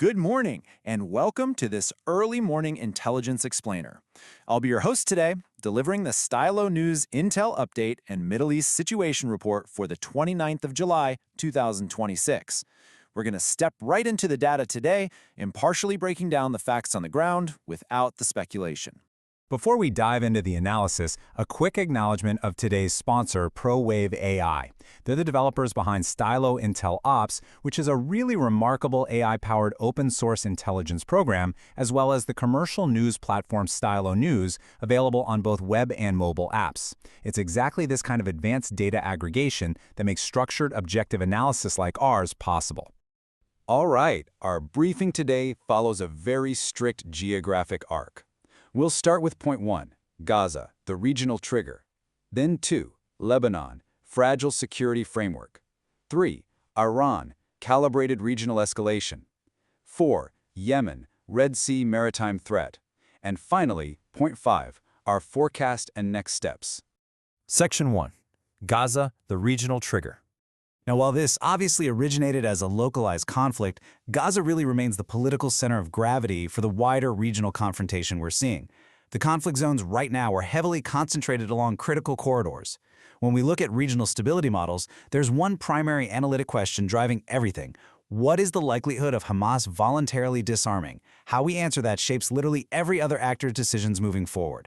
Good morning, and welcome to this early morning intelligence explainer. I'll be your host today, delivering the Stylo News Intel update and Middle East situation report for the 29th of July, 2026. We're going to step right into the data today, impartially breaking down the facts on the ground without the speculation. Before we dive into the analysis, a quick acknowledgement of today's sponsor, ProWave AI. They're the developers behind Stylo Intel Ops, which is a really remarkable AI-powered open-source intelligence program, as well as the commercial news platform Stylo News, available on both web and mobile apps. It's exactly this kind of advanced data aggregation that makes structured, objective analysis like ours possible. All right, our briefing today follows a very strict geographic arc. We'll start with point 1, Gaza, the regional trigger. Then 2, Lebanon, fragile security framework. 3, Iran, calibrated regional escalation. 4, Yemen, Red Sea maritime threat. And finally, point 5, our forecast and next steps. Section 1. Gaza, the regional trigger. Now, while this obviously originated as a localized conflict, Gaza really remains the political center of gravity for the wider regional confrontation we're seeing. The conflict zones right now are heavily concentrated along critical corridors. When we look at regional stability models, there's one primary analytic question driving everything. What is the likelihood of Hamas voluntarily disarming? How we answer that shapes literally every other actor's decisions moving forward.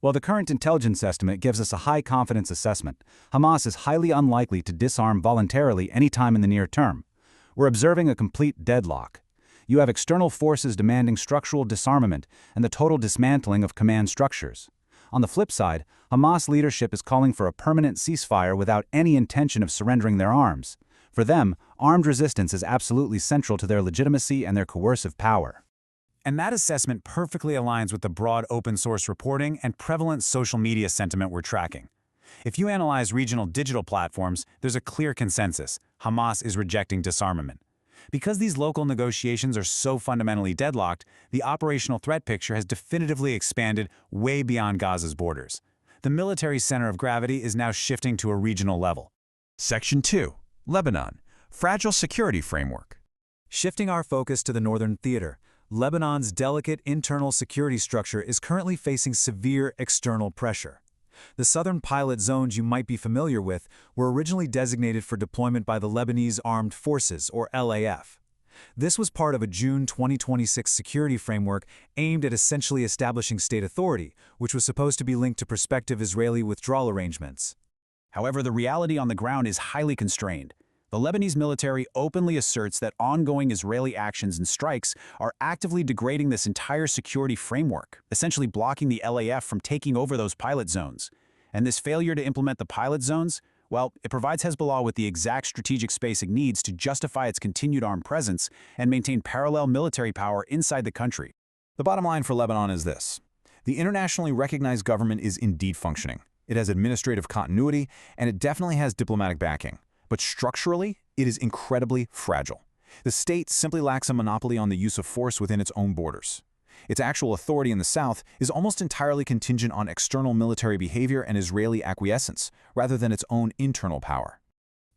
While the current intelligence estimate gives us a high-confidence assessment, Hamas is highly unlikely to disarm voluntarily anytime in the near term. We're observing a complete deadlock. You have external forces demanding structural disarmament and the total dismantling of command structures. On the flip side, Hamas leadership is calling for a permanent ceasefire without any intention of surrendering their arms. For them, armed resistance is absolutely central to their legitimacy and their coercive power. And that assessment perfectly aligns with the broad open-source reporting and prevalent social media sentiment we're tracking. If you analyze regional digital platforms, there's a clear consensus: Hamas is rejecting disarmament. Because these local negotiations are so fundamentally deadlocked, the operational threat picture has definitively expanded way beyond Gaza's borders. The military center of gravity is now shifting to a regional level. Section 2. Lebanon, fragile security framework. Shifting our focus to the northern theater, Lebanon's delicate internal security structure is currently facing severe external pressure. The southern pilot zones you might be familiar with were originally designated for deployment by the Lebanese Armed Forces, or LAF. This was part of a June 2026 security framework aimed at essentially establishing state authority, which was supposed to be linked to prospective Israeli withdrawal arrangements. However, the reality on the ground is highly constrained. The Lebanese military openly asserts that ongoing Israeli actions and strikes are actively degrading this entire security framework, essentially blocking the LAF from taking over those pilot zones. And this failure to implement the pilot zones, well, it provides Hezbollah with the exact strategic space it needs to justify its continued armed presence and maintain parallel military power inside the country. The bottom line for Lebanon is this: the internationally recognized government is indeed functioning. It has administrative continuity, and it definitely has diplomatic backing. But structurally, it is incredibly fragile. The state simply lacks a monopoly on the use of force within its own borders. Its actual authority in the south is almost entirely contingent on external military behavior and Israeli acquiescence, rather than its own internal power.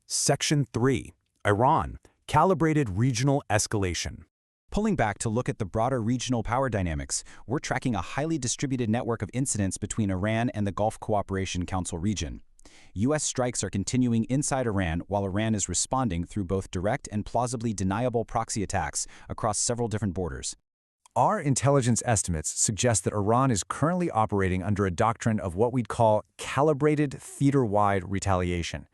Section 3. Iran, calibrated regional escalation. Pulling back to look at the broader regional power dynamics, we're tracking a highly distributed network of incidents between Iran and the Gulf Cooperation Council region. U.S. strikes are continuing inside Iran while Iran is responding through both direct and plausibly deniable proxy attacks across several different borders. Our intelligence estimates suggest that Iran is currently operating under a doctrine of what we'd call calibrated theater-wide retaliation.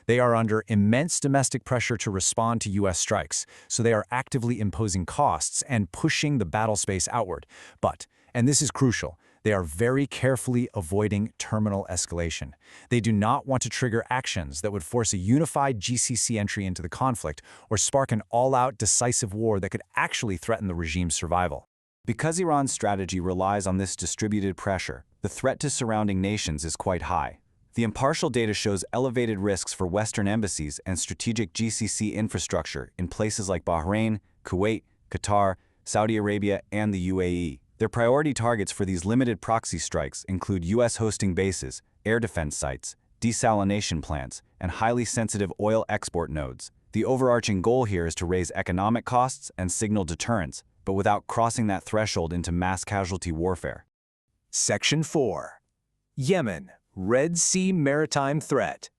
They are under immense domestic pressure to respond to U.S. strikes, so they are actively imposing costs and pushing the battle space outward. But, and this is crucial, they are very carefully avoiding terminal escalation. They do not want to trigger actions that would force a unified GCC entry into the conflict or spark an all-out decisive war that could actually threaten the regime's survival. Because Iran's strategy relies on this distributed pressure, the threat to surrounding nations is quite high. The impartial data shows elevated risks for Western embassies and strategic GCC infrastructure in places like Bahrain, Kuwait, Qatar, Saudi Arabia, and the UAE. Their priority targets for these limited proxy strikes include U.S. hosting bases, air defense sites, desalination plants, and highly sensitive oil export nodes. The overarching goal here is to raise economic costs and signal deterrence, but without crossing that threshold into mass casualty warfare. Section 4. Yemen, Red Sea Maritime Threat.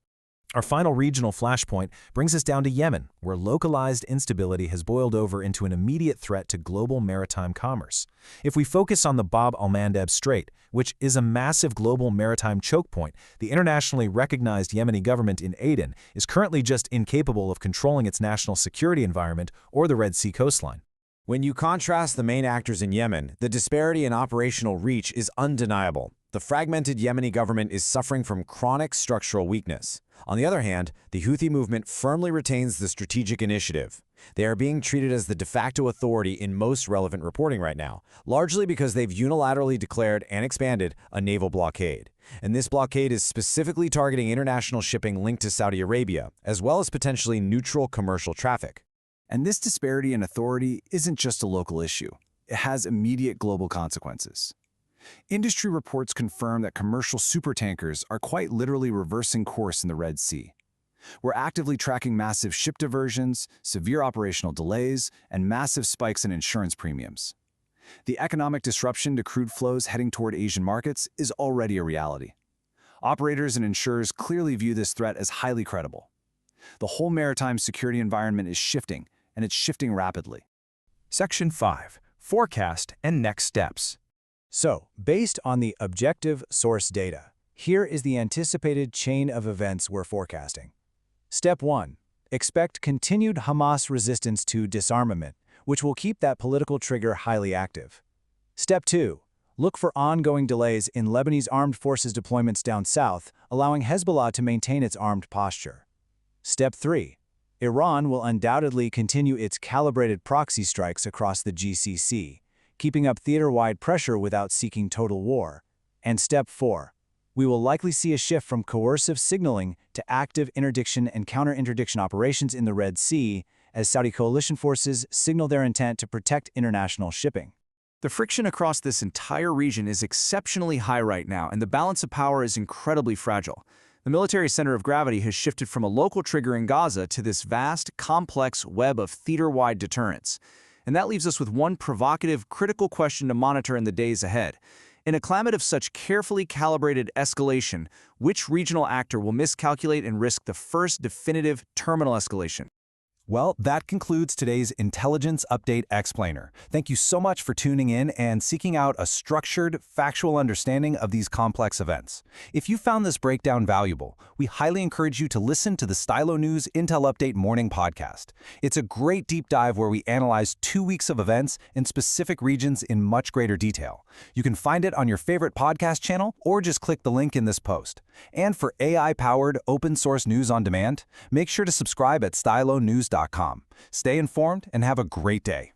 Our final regional flashpoint brings us down to Yemen, where localized instability has boiled over into an immediate threat to global maritime commerce. If we focus on the Bab al-Mandeb Strait, which is a massive global maritime choke point, the internationally recognized Yemeni government in Aden is currently just incapable of controlling its national security environment or the Red Sea coastline. When you contrast the main actors in Yemen, the disparity in operational reach is undeniable. The fragmented Yemeni government is suffering from chronic structural weakness. On the other hand, the Houthi movement firmly retains the strategic initiative. They are being treated as the de facto authority in most relevant reporting right now, largely because they've unilaterally declared and expanded a naval blockade. And this blockade is specifically targeting international shipping linked to Saudi Arabia, as well as potentially neutral commercial traffic. And this disparity in authority isn't just a local issue. It has immediate global consequences. Industry reports confirm that commercial supertankers are quite literally reversing course in the Red Sea. We're actively tracking massive ship diversions, severe operational delays, and massive spikes in insurance premiums. The economic disruption to crude flows heading toward Asian markets is already a reality. Operators and insurers clearly view this threat as highly credible. The whole maritime security environment is shifting, and it's shifting rapidly. Section 5. Forecast and Next Steps. So, based on the objective source data, here is the anticipated chain of events we're forecasting. Step 1. Expect continued Hamas resistance to disarmament, which will keep that political trigger highly active. Step 2. Look for ongoing delays in Lebanese armed forces deployments down south, allowing Hezbollah to maintain its armed posture. Step 3. Iran will undoubtedly continue its calibrated proxy strikes across the GCC, keeping up theater-wide pressure without seeking total war. And Step 4. We will likely see a shift from coercive signaling to active interdiction and counter-interdiction operations in the Red Sea as Saudi coalition forces signal their intent to protect international shipping. The friction across this entire region is exceptionally high right now, and the balance of power is incredibly fragile. The military center of gravity has shifted from a local trigger in Gaza to this vast, complex web of theater-wide deterrence. And that leaves us with one provocative, critical question to monitor in the days ahead. In a climate of such carefully calibrated escalation, which regional actor will miscalculate and risk the first definitive terminal escalation? Well, that concludes today's Intelligence Update Explainer. Thank you so much for tuning in and seeking out a structured, factual understanding of these complex events. If you found this breakdown valuable, we highly encourage you to listen to the Stylo News Intel Update Morning Podcast. It's a great deep dive where we analyze 2 weeks of events in specific regions in much greater detail. You can find it on your favorite podcast channel or just click the link in this post. And for AI-powered open-source news on demand, make sure to subscribe at stylonews.com. Stay informed and have a great day.